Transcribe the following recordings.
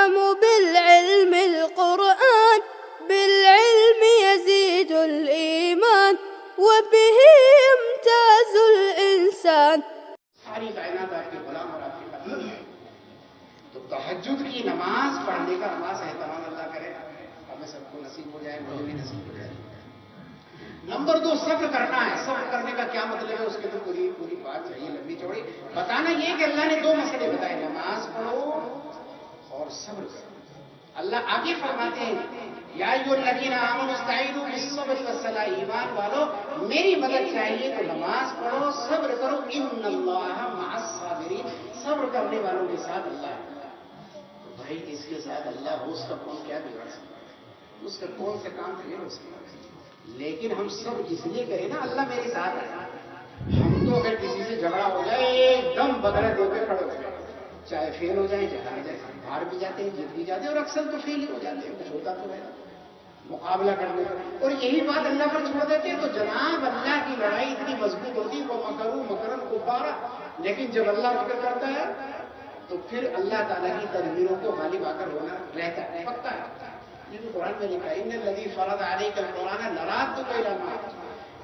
يفهم بالعلم القرآن، بالعلم يزيد الإيمان، وبه يمتاز الإنسان. ساری کائنات آپ کے غلام اور آپ کی بندگی ہے. تو تہجد کی نماز پڑھنے کا خاص اہتمام اللہ کرے ہمیں سب کو نصیب ہو جائے، مجھے بھی نصیب ہو جائے. نمبر 2 صبر کرنا ہے. صبر کرنے کا کیا مطلب ہے اس کے تو پوری بات چاہیے لمبی چوڑی. بتانا یہ کہ اللہ نے 2 مسئلے بتائے، نماز پڑھو اور صبر کرو. اللہ آگے فرماتے ہیں یا ایھا الذین آمنوا استعینوا بالصبر والصلاۃ، ایمان والو میری مدد چاہیے تو نماز پڑھو، صبر کرو. ان اللہ مع الصابرین، صبر کرنے والوں کے ساتھ اللہ ہے. تو بھائی جس کے ساتھ اللہ ہو اس کا کون کیا بگاڑ سکتا ہے، اس کا کون سے کام نہیں ہو سکتا. لیکن ہم سب اس لیے کریں نا اللہ میرے ساتھ ہے. ہم تو اگر کسی سے جھگڑا ہو جائے ایک دم بغیر دو کے کھڑے ہو جائے، چاہے فیل ہو جائے چاہے ہار بھی جاتے ہیں، جیت بھی جاتے ہیں، اور اکثر تو فیل ہی ہو جاتے ہیں. کچھ ہوتا تو ہے مقابلہ کرنے کا، اور یہی بات اللہ پر چھوڑ دیتے ہیں تو جناب اللہ کی لڑائی اتنی مضبوط ہوتی ہے. وہ مکروا مکرا کبارا، لیکن جب اللہ مکر کرتا ہے تو پھر اللہ تعالیٰ کی تدبیروں کو غالب آ کر ہونا رہتا ہے، پکا ہے. یہ تو قرآن میں لکھا ہے ان الذی فرض علیک القرآن لرادک الی معاد.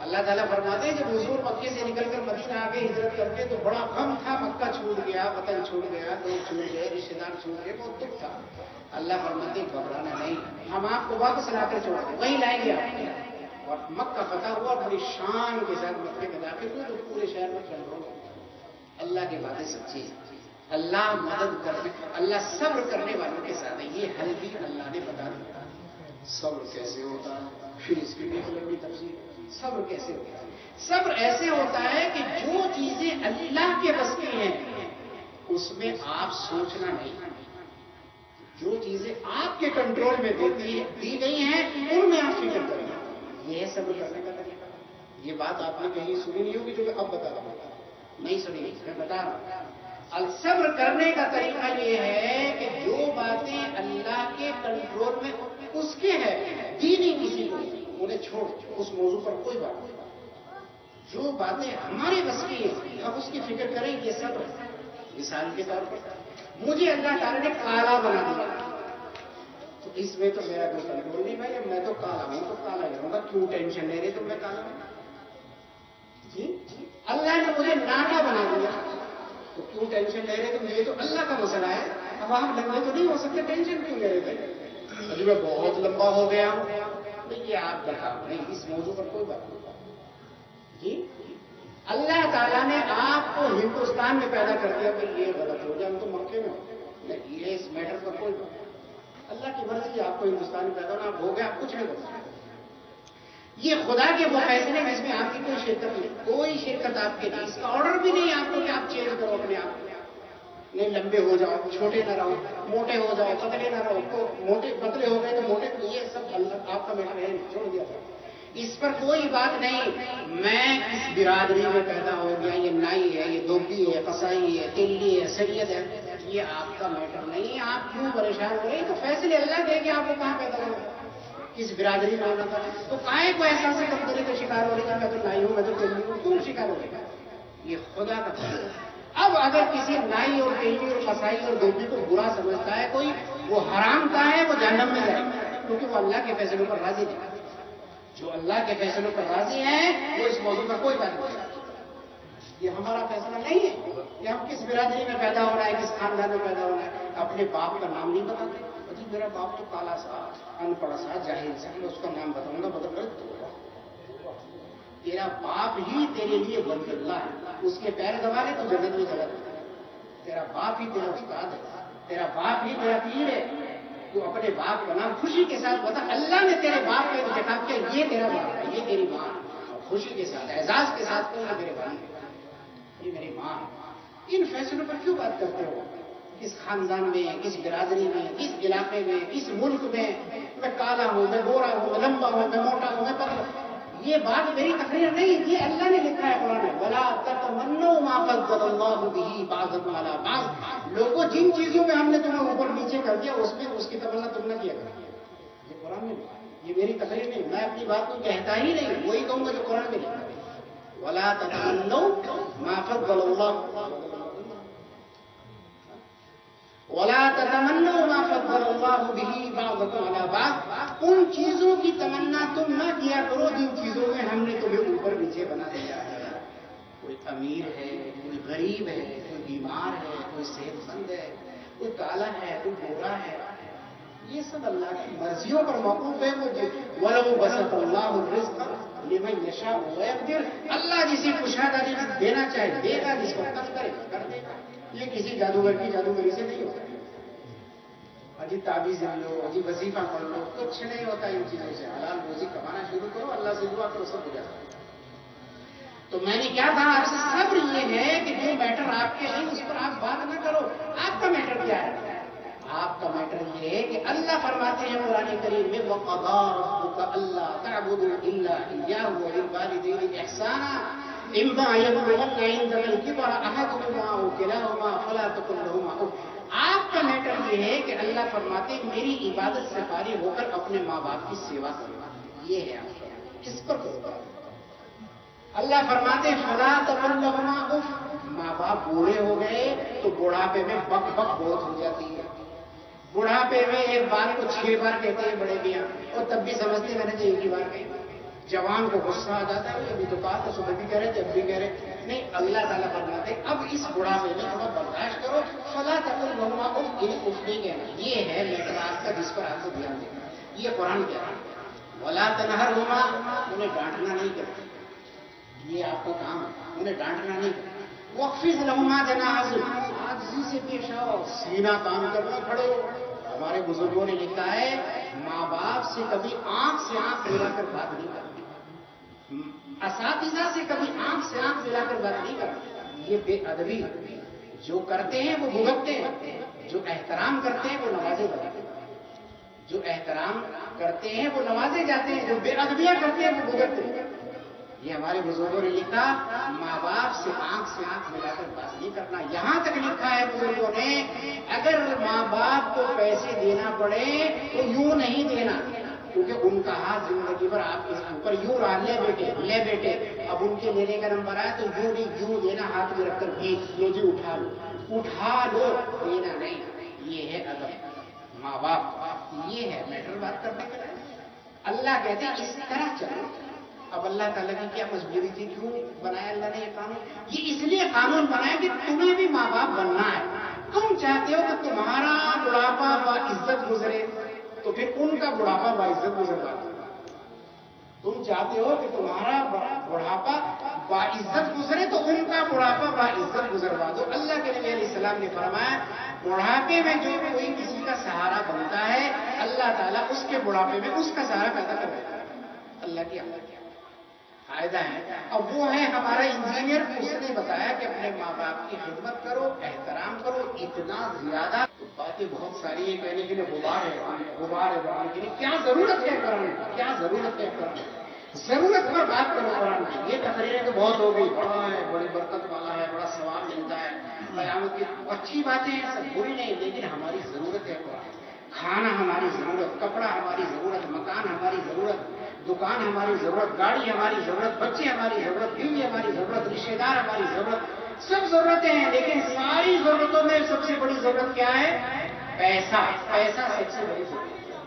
اللہ تعالیٰ فرماتے ہیں جب حضور مکے سے نکل کر مدینہ آ کے ہجرت کر کے تو بڑا غم تھا، مکہ چھوٹ گیا، وطن چھوٹ گیا، لوگ چھوٹ گئے، رشتے دار چھوٹ گئے، بہت دکھ تھا. اللہ فرماتے گھبرانا نہیں، ہم آپ کو واپس لا کر چھوڑ دیں، وہیں لائیں گے آپ کو. اور مکہ فتح ہوا، بڑی شان کے ساتھ مکے میں داخل ہوئے تو پورے شہر میں کنٹرول ہو گیا. اللہ کی باتیں سچی ہیں. اللہ مدد کرنے، اللہ صبر کرنے والوں کے ساتھ ہے. یہ حل بھی اللہ نے بتا دیا. صبر کیسے ہوتا ہے، پھر اس کی بھی لمبی تفصیل. صبر کیسے ہوتا ہے؟ صبر ایسے ہوتا ہے کہ جو چیزیں اللہ کے بس کی ہیں اس میں آپ سوچنا نہیں. جو چیزیں آپ کے کنٹرول میں دی گئی ہیں ان میں آپ فکر کریں. یہ ہے صبر کرنے کا طریقہ. یہ بات آپ نے کہیں سنی نہیں ہوگی جو میں اب بتا رہا ہوں. نہیں سنی، میں بتا رہا ہوں. الصبر کرنے کا طریقہ یہ ہے کہ جو باتیں اللہ کے کنٹرول میں اس کے ہے، دی نہیں کسی کو، انہیں چھوڑ. اس موضوع پر کوئی بات نہیں. جو باتیں ہمارے بس کی ہیں اب اس کی فکر کریں، یہ صبر ہے. مثال کے طور پر مجھے اللہ تعالیٰ نے کالا بنا دیا تو اس میں تو میرا کوئی کنٹرول نہیں. بھائی میں تو کالا ہوں تو کالا ہی رہوں گا، کیوں ٹینشن لے رہے تو میں کالا ہوں. جی اللہ نے مجھے ناٹا بنا دیا تو کیوں ٹینشن لے رہے؟ تو یہ تو اللہ کا مسئلہ ہے. اب آپ لمبے تو نہیں ہو سکتے، ٹینشن کیوں لے رہے تھے؟ ابھی میں بہت لمبا ہو گیا ہوں. یہ آپ بتاؤ نہیں، اس موضوع پر کوئی بات نہیں. جی اللہ تعالیٰ نے آپ کو ہندوستان میں پیدا کر دیا کہ یہ غلط ہو جائے، ہم تو مکے میں نہیں. یہ اس میٹر پر کوئی بات نہیں. اللہ کی مرضی، آپ کو ہندوستان میں پیدا ہونا، آپ ہو گیا، آپ کچھ نہیں کر سکتے. یہ خدا کے وہ فیصلے جس میں آپ کی کوئی شرکت نہیں، کوئی شرکت آپ کے نہیں. اس کا آرڈر بھی نہیں آپ کو کہ آپ چینج کرو اپنے آپ. نہیں لمبے ہو جاؤ، چھوٹے نہ رہو، موٹے ہو جاؤ، پتلے نہ رہو. تو موٹے پتلے ہو گئے تو موٹے، یہ سب اللہ آپ کا میٹر ہے، چھوڑ دیا تھا. اس پر کوئی بات نہیں. میں اس برادری میں پیدا ہو گیا، یہ نائی ہے، یہ دھوبی ہے، قصائی ہے، تلی ہے، سید ہے، یہ آپ کا میٹر نہیں. آپ کیوں پریشان ہو رہے؟ تو فیصلے اللہ دے کہ آپ کو کہاں پیدا ہونا، کس برادری میں ہونا تھا. تو کائے کو احساس کمزوری کا شکار ہو رہی ہے؟ میں تو نائی ہوں، میں تو تیلی ہوں، کیوں شکار ہو رہی ہے؟ یہ خدا کا فیصلہ. اب اگر کسی نائی اور تیلی اور قصائی اور دھوبی کو برا سمجھتا ہے کوئی، وہ حرام کا ہے، وہ جہنم میں جائے گا، کیونکہ وہ اللہ کے فیصلوں پر راضی نہیں. جو اللہ کے فیصلوں پر راضی ہیں وہ اس موضوع پر کوئی بات نہیں. یہ ہمارا فیصلہ نہیں ہے کہ ہم کس برادری میں پیدا ہو رہا ہے، کس خاندان میں پیدا ہو رہا ہے. اپنے باپ کا نام نہیں بتاتے. جی میرا باپ تو کالا سا، ان پڑھا سا، جاہل سا، میں اس کا نام بتاؤں گا، بدل غلط ہوگا. تیرا باپ ہی تیرے لیے ولی اللہ ہے، اس کے پیر دبا لے تو جنت میں چلا جائے. تیرا باپ ہی تیرا استاد ہے، تیرا باپ ہی تیرا پیر ہے. تو اپنے باپ کا نام خوشی کے ساتھ بتا. اللہ نے تیرے باپ کا انتخاب کیا، یہ تیرا باپ ہے، یہ تیری ماں ہے. خوشی کے ساتھ، اعزاز کے ساتھ کہنا میرے بھائی ہے، یہ میری ماں ہے. ان فیصلوں پر کیوں بات کرتے ہو؟ کس خاندان میں، کس برادری میں، کس علاقے میں، کس ملک میں کالا ہوں، میں گورا ہوں، میں لمبا ہوں، میں موٹا ہوں، میں پتلا ہوں. یہ بات میری تقریر نہیں، یہ اللہ نے لکھا ہے قرآن میں. وَلَا تَتَمَنَّوْا مَا فَضَّلَ اللَّهُ بِهِ بَعْضَكُمْ عَلَىٰ بَعْضٍ. لوگوں جن چیزوں میں ہم نے تمہیں اوپر نیچے کر دیا اس میں اس کی تمنا تم نہ کیا کرو. یہ قرآن میں لکھا ہے، یہ میری تقریر نہیں. میں اپنی بات کو کہتا ہی نہیں، وہی کہوں گا جو قرآن میں لکھا ہے. وَلَا تَتَمَنَّوْا مَا فَضَّلَ اللَّهُ وَلَا تَتَمَنَّوْا مَا فَضَّلَ فضل اللہ بہ بعضکم علی بعض، ان چیزوں کی تمنا تم نہ کیا کرو جن چیزوں میں ہم نے تمہیں اوپر نیچے بنا دیا ہے۔ کوئی امیر ہے، کوئی غریب ہے، کوئی بیمار ہے، کوئی صحت مند ہے، کوئی کالا ہے، کوئی گورا ہے، یہ سب اللہ کی مرضیوں پر موقوف ہے۔ وَلَوْ بَسَطَ اللَّهُ الرِّزْقَ لِمَن يَشَاءُ وَيَقْدِرُ، اللہ جسے کشادہ دینا چاہے دے گا، جس کو کم کرے کر دے گا۔ یہ کسی جادوگر کی جادوگری سے نہیں ہوتا۔ اجی تعویذ لو، اجی وظیفہ پڑھ لو، کچھ نہیں ہوتا ان چیزوں سے۔ حلال روزی کمانا شروع کرو، اللہ سے دعا کرو، سب ہو جاتا ہے۔ تو میں نے کیا کہا آپ سے، صبر یہ ہے کہ جو میٹر آپ کے نہیں اس پر آپ بات نہ کرو۔ آپ کا میٹر کیا ہے؟ آپ کا میٹر یہ ہے کہ اللہ فرماتے ہیں قرآن کریم میں وَقَضَىٰ رَبُّكَ أَلَّا تَعْبُدُوا إِلَّا إِيَّاهُ وَبِالْوَالِدَيْنِ إِحْسَانًا إِمَّا يَبْلُغَنَّ عِندَكَ الْكِبَرَ أَحَدُهُمَا أَوْ كِلَاهُمَا فَلَا تَقُل لَّهُمَا أُفٍّ۔ آپ کا میٹر یہ ہے کہ اللہ فرماتے ہیں میری عبادت سے فارغ ہو کر اپنے ماں باپ کی سیوا کرو، یہ ہے آپ کا، اس پر کرو۔ اللہ فرماتے ہیں فَلَا تَقُل لَّهُمَا أُفٍّ، ماں باپ بوڑھے ہو گئے تو بڑھاپے میں بک بک بہت ہو جاتی ہے۔ بڑھاپے میں ایک بات کو 6 بار کہتے ہیں بڑے میاں، اور تب بھی سمجھتے میں نے تو ایک ہی بار کہی۔ جوان کو غصہ آ جاتا ہے، ابھی تو کہا تو صبح بھی کہہ رہے تھے، اب بھی کہہ رہے نہیں۔ اللہ تعالیٰ فرماتے ہیں اب اس بڑھاپے میں تھوڑا برداشت کرو، فَلَا تَقُل لَّهُمَا أُفٍّ، اف نہیں کہنا۔ یہ ہے میٹر آپ کا جس پر آپ کو دھیان دینا، یہ قرآن کہہ رہا ہے۔ وَلَا تَنْهَرْهُمَا، انہیں ڈانٹنا نہیں کرتے، یہ آپ کا کام ہے، انہیں ڈانٹنا نہیں کرتے۔ وَاخْفِضْ لَهُمَا جَنَاحَ الذُّلِّ، عاجزی سے پیش آؤ، سینہ تان کر نہ کھڑے ہو۔ ہمارے بزرگوں نے لکھا ہے ماں باپ سے کبھی آنکھ سے آنکھ ملا کر بات نہیں کرتی، اساتذہ سے کبھی آنکھ سے آنکھ ملا کر بات نہیں کرتی، یہ بے ادبی۔ جو کرتے ہیں وہ بھگتتے ہیں، جو احترام کرتے ہیں وہ نوازے جاتے ہیں، جو احترام کرتے ہیں وہ نوازے جاتے ہیں، جو بے ادبیاں کرتے ہیں وہ بھگتتے ہیں۔ یہ ہمارے بزرگوں نے لکھا ماں باپ سے آنکھ ملا کر بات نہیں کرنا۔ یہاں تک لکھا ہے بزرگوں نے اگر ماں باپ کو پیسے دینا پڑے تو یوں نہیں دینا، کیونکہ ان کا ہاتھ زندگی بھر آپ کے اوپر یوں رہا، لے بیٹے، اب ان کے لینے کا نمبر آیا تو یوں نہیں، یوں دینا، ہاتھ میں رکھ کر بھی لو جی اٹھا لو، دینا نہیں۔ یہ ہے ادب ماں باپ، یہ ہے میٹر بات کرنے کا۔ اللہ کہتے ہیں اس طرح چلو۔ اب اللہ تعالیٰ کی کیا مجبوری تھی، کیوں بنایا اللہ نے یہ قانون؟ یہ اس لیے قانون بنایا کہ تمہیں بھی ماں باپ بننا ہے۔ تم چاہتے ہو کہ تمہارا بڑھاپا باعزت گزرے تو پھر ان کا بڑھاپا باعزت گزروا دو۔ تم چاہتے ہو کہ تمہارا بڑھاپا باعزت گزرے تو ان کا بڑھاپا باعزت گزروا دو۔ اللہ کے نبی علیہ السلام نے فرمایا بڑھاپے میں جو کوئی کسی کا سہارا بنتا ہے اللہ تعالیٰ اس کے بڑھاپے میں اس کا سہارا پیدا کر دیتا ہے۔ اللہ کی فائدہ ہے۔ اب وہ ہے ہمارا انجینئر، اس نے بتایا کہ اپنے ماں باپ کی خدمت کرو، احترام کرو، اتنا زیادہ باتیں بہت ساری ہیں کہنے کے لیے، غبار ہے بڑھانے کے لیے۔ کیا ضرورت ہے قرآن کی، کیا ضرورت ہے قرآن، ضرورت پر بات کرو قرآن کی۔ یہ تقریریں تو بہت ہو گئی، بڑا ہے، بڑی برکت والا ہے، بڑا ثواب ملتا ہے، قیامت کی اچھی باتیں ہیں، سب بری نہیں، لیکن ہماری ضرورت ہے قرآن۔ کھانا ہماری ضرورت، کپڑا ہماری ضرورت، مکان ہماری ضرورت، دکان ہماری ضرورت، گاڑی ہماری ضرورت، بچے ہماری ضرورت، بیوی ہماری ضرورت، رشتے دار ہماری ضرورت، سب ضرورتیں ہیں، لیکن ساری ضرورتوں میں سب سے بڑی ضرورت کیا ہے؟ پیسہ۔ پیسہ سب سے بڑی ضرورت ہے۔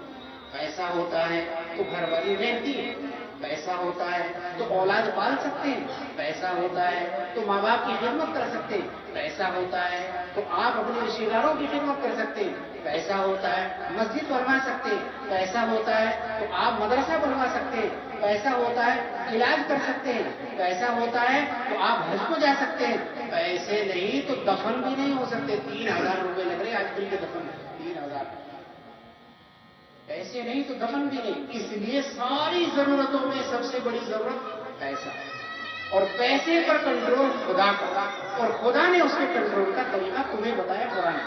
پیسہ ہوتا ہے تو گھر والی رہتی ہے، پیسہ ہوتا ہے تو اولاد پال سکتے ہیں، پیسہ ہوتا ہے تو ماں باپ کی خدمت کر سکتے ہیں، پیسہ ہوتا ہے تو آپ اپنے رشتے داروں کی خدمت کر سکتے ہیں، پیسہ ہوتا ہے مسجد بنوا سکتے ہیں، پیسہ ہوتا ہے تو آپ مدرسہ بنوا سکتے ہیں، پیسہ ہوتا ہے علاج کر سکتے ہیں، پیسہ ہوتا ہے تو آپ حج کو جا سکتے ہیں، پیسے نہیں تو دفن بھی نہیں ہو سکتے۔ 3000 روپے لگ رہے آج کل کے دفن میں، 3000، پیسے نہیں تو دفن بھی نہیں۔ اس لیے ساری ضرورتوں میں سب سے بڑی ضرورت پیسہ، اور پیسے پر کنٹرول خدا کا، اور خدا نے اس کے کنٹرول کا طریقہ تمہیں بتایا قرآن۔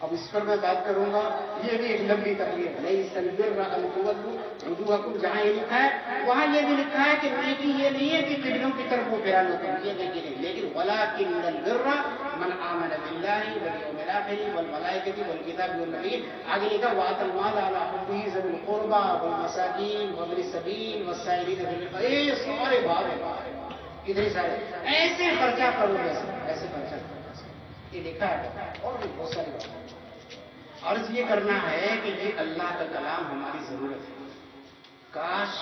اب اس پر میں بات کروں گا، یہ بھی ایک لمبی تقریر ہے۔ لیس البر ان تولوا وجوہکم، جہاں یہ لکھا ہے وہاں یہ بھی لکھا ہے کہ نیکی یہ نہیں ہے کہ قبلوں کی طرف وہ پھیرا لو، یہ نیکی نہیں، لیکن ولکن البر من آمن باللہ والیوم الآخر والملائکۃ والکتاب والنبیین۔ آگے لکھا وآتى المال علی حبہ ذوی القربى والمساکین وابن السبیل والسائلین فی الرقاب، یہ سارے باب ہیں، ادھر سارے ایسے خرچہ کرو، ایسے خرچہ کرو، یہ لکھا ہے، اور بھی بہت ساری باتیں۔ عرض یہ کرنا ہے کہ یہ اللہ کا کلام ہماری ضرورت ہے. کاش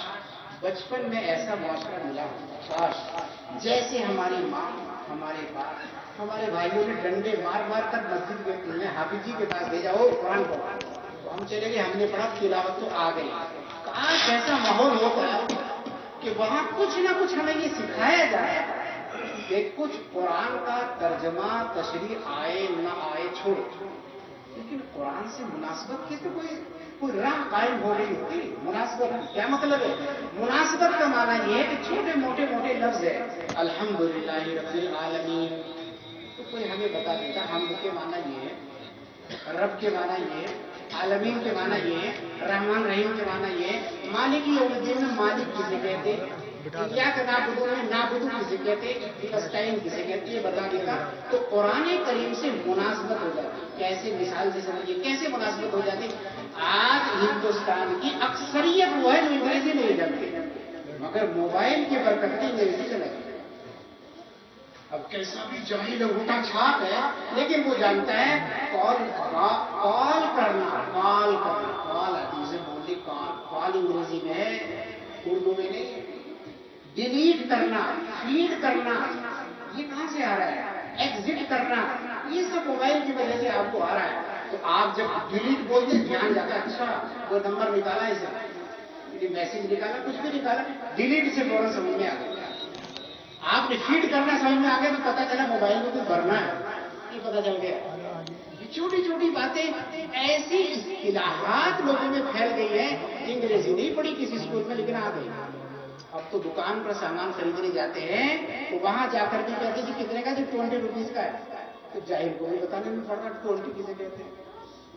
بچپن میں ایسا معاشرہ ملا ہوتا. کاش جیسے ہماری ماں ہمارے باپ ہمارے بھائیوں نے ڈنڈے مار مار کر مسجد میں حافظ جی کے پاس بھیجا ہو قرآن پڑھا تو ہم چلے گئے, ہم نے پڑھا, تلاوت تو آ گئی. کاش ایسا ماحول ہوتا کہ وہاں کچھ نہ کچھ ہمیں یہ سکھایا جائے کہ کچھ قرآن کا ترجمہ تشریح آئے نہ آئے چھوڑو, لیکن قرآن سے مناسبت کی تو کوئی راہ قائم ہو گئی ہوتی. مناسبت کیا مطلب ہے؟ مناسبت کا معنی یہ ہے کہ چھوٹے موٹے لفظ ہے الحمدللہ رب العالمین, تو کوئی ہمیں بتا دیتا حمد کے معنی یہ ہے, رب کے معنی یہ ہے, عالمین کے معنی یہ ہے, رحمان رحیم کے معنی یہ ہے, مالک یوم الدین میں مالک کسے کہتے, ایاک نعبد میں نعبد کسے کہتے, نستعین کسے کہتے, یہ بتا دیتا تو قرآن کریم سے مناسبت ہو جاتی. کیسے مثال سے سمجھیے کیسے مناسبت ہو جاتی. آج ہندوستان کی اکثریت وہ ہے جو انگریزی نہیں جانتے, مگر موبائل کی برکت سے انگریزی چلتی. اب کیسا بھی جاہل انگوٹھا چھاپ ہے لیکن وہ جانتا ہے کال کرنا, کال آتی سے بولے کال انگریزی میں ہے, اردو میں نہیں. ڈیلیٹ کرنا, فیڈ کرنا, یہ کہاں سے آ رہا ہے؟ ایگزٹ کرنا, یہ سب موبائل کی وجہ سے آپ کو آ رہا ہے. تو آپ جب ڈیلیٹ بولتے دھیان جاتا ہے, اچھا وہ نمبر نکالا ہے سر, میسج نکالا, کچھ بھی نکالا, ڈیلیٹ سے فوراً سمجھ میں آ گیا. آپ نے فیڈ کرنا سمجھ میں آ گیا تو پتا چلا موبائل میں کچھ بھرنا ہے, یہ پتا چل گیا. چھوٹی چھوٹی باتیں ایسی اصطلاحات لوگوں میں پھیل گئی ہے. انگریزی نہیں پڑھی کسی اسکول میں لیکن آ گئی. اب تو دکان پر سامان خریدنے جاتے ہیں تو وہاں جا کر کے کہتے ہیں کتنے کا, جو 20 روپیز کا ہے, تو جاہل کو بھی بتانے میں پڑ رہا 20 کسے کہتے ہیں,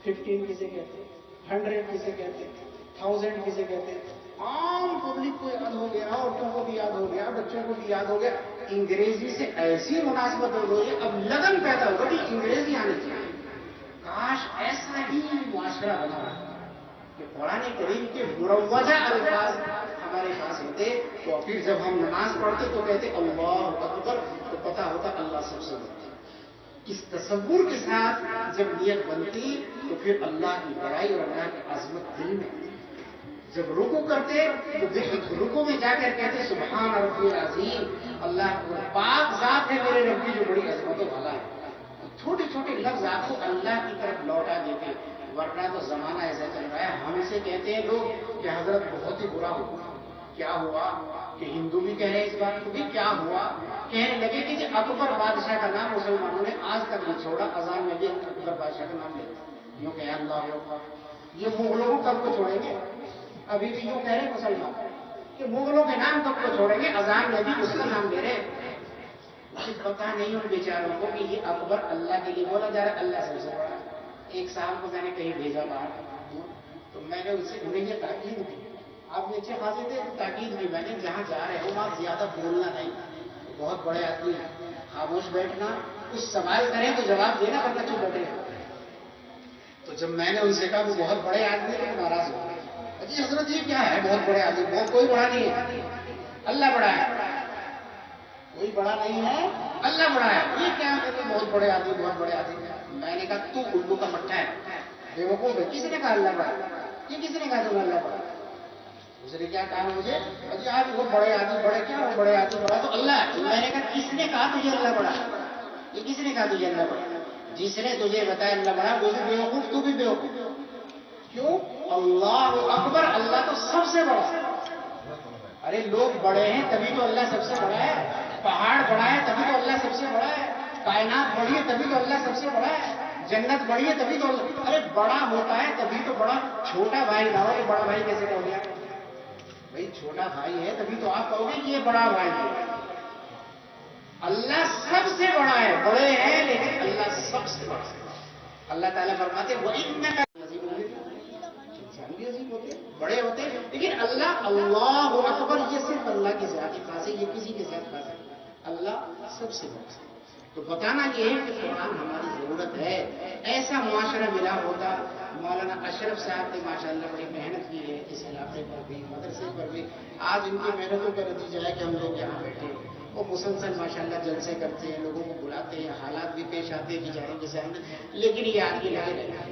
15 کسے کہتے ہیں, 100 کسے کہتے ہیں, 1000 کسے کہتے ہیں. عام پبلک کو یاد ہو گیا, عورتوں کو بھی یاد ہو گیا, بچوں کو بھی یاد ہو گیا. انگریزی سے ایسی مناسبت ہو گئی ہے, اب لگن پیدا ہو کہ انگریزی آنی چاہیے. کاش ایسا ہی معاشرہ بنا کہ قرآن کریم کے مروجہ الفاظ ہمارے پاس ہوتے, تو پھر جب ہم نماز پڑھتے تو کہتے اللہ اکبر, تو پتا ہوتا اللہ سب سے بڑا. اس تصور کے ساتھ جب نیت بنتی تو پھر اللہ کی بڑائی اور اللہ کی عظمت دل میں. جب رکوع کرتے تو رکوع میں جا کر کہتے سبحان ربی العظیم, اللہ پاک ذات ہے میرے رب کی جو بڑی عظمت والا ہے. چھوٹے چھوٹے لفظ آپ کو اللہ کی طرف لوٹا دیتے. ورنہ تو زمانہ ایسا چل رہا ہے, ہم سے کہتے ہیں لوگ کہ حضرت بہت ہی برا ہوا. کیا ہوا کہ ہندو بھی کہہ رہے ہیں اس بات کو بھی, کیا ہوا کہنے لگے کہ اکبر بادشاہ کا نام مسلمانوں نے آج تک نہیں چھوڑا. اذان میں بھی اکبر بادشاہ کا نام لے یوں کہ اللہ اکبر. یہ مغلوں کو کب کو چھوڑیں گے؟ ابھی بھی یوں کہہ رہے مسلمان کہ مغلوں کے نام کب کو چھوڑیں گے, اذان میں بھی اس کا نام لے رہے. پتا نہیں ان بیچاروں کو کہ یہ اکبر اللہ کے لیے بولا جا رہا ہے, اللہ سب سے بڑا. ایک صاحب کو میں نے کہیں بھیجا باہر, تو میں نے اس سے انہیں یہ تاکید دی, آپ نے اچھے خاصے تھے, تاکید دی میں نے جہاں جا رہے ہو وہاں زیادہ بولنا نہیں, بہت بڑے آدمی ہیں, خاموش بیٹھنا, کچھ سوال کریں تو جواب دینا, ورنہ چپ بیٹھے. تو جب میں نے ان سے کہا وہ بہت بڑے آدمی ہیں, ناراض ہو گئے. جی حضرت یہ کیا ہے بہت بڑے آدمی, بہت کوئی بڑا نہیں ہے, اللہ بڑا ہے. کوئی بڑا نہیں ہے, اللہ بڑا ہے. یہ کیا کہتے بہت بڑے آدمی, بہت بڑے آدمی. میں نے کہا تو الو کا مٹھا ہے, بیوقوف ہے. کس نے کہا اللہ بڑا, یہ کس نے کہا تم اللہ بڑا؟ اس نے کیا کہا مجھے, اجی آپ وہ بڑے آدمی, بڑے کیا وہ بڑے آدمی بڑا تو اللہ ہے. میں نے کہا کس نے کہا تجھے اللہ بڑا, یہ کس نے کہا تجھے اللہ بڑا؟ جس نے تجھے بتایا اللہ بڑا وہ بھی بیوقوف, تو بھی بیوقوف. کیوں؟ اللہ اکبر, اللہ تو سب سے بڑا ہے. ارے لوگ بڑے ہیں تبھی تو اللہ سب سے بڑا ہے, پہاڑ بڑا ہے تبھی تو اللہ سب سے بڑا ہے, کائنات بڑی ہے تبھی تو اللہ سب سے بڑا ہے, جنت بڑی ہے تبھی تو اللہ. ارے بڑا ہوتا ہے تبھی تو بڑا. چھوٹا بھائی نہ ہو تو بڑا بھائی کیسے کہو گے؟ بھائی چھوٹا بھائی ہے تبھی تو آپ کہو گے کہ یہ بڑا بھائی ہے. اللہ سب سے بڑا ہے, بڑے ہیں لیکن اللہ سب سے بڑا ہے. اللہ تعالیٰ فرماتے وہ بڑے ہوتے ہیں, لیکن اللہ اکبر یہ صرف اللہ کی ذات خاص ہے, یہ کسی کے ساتھ خاص ہے. اللہ سب سے بڑا ہے. تو بتانا یہ ہے کہ قرآن ہماری ضرورت ہے. ایسا معاشرہ ملا ہوتا. مولانا اشرف صاحب نے ماشاءاللہ بڑی محنت کی ہے اس علاقے پر بھی, مدرسے پر بھی. آج ان کی محنتوں کا نتیجہ ہے کہ ہم لوگ یہاں بیٹھے. وہ مسلسل ماشاءاللہ جلسے کرتے ہیں, لوگوں کو بلاتے ہیں, حالات بھی پیش آتے ہیں بیچاروں کے سامنے, لیکن یہ آگے لگے رہے.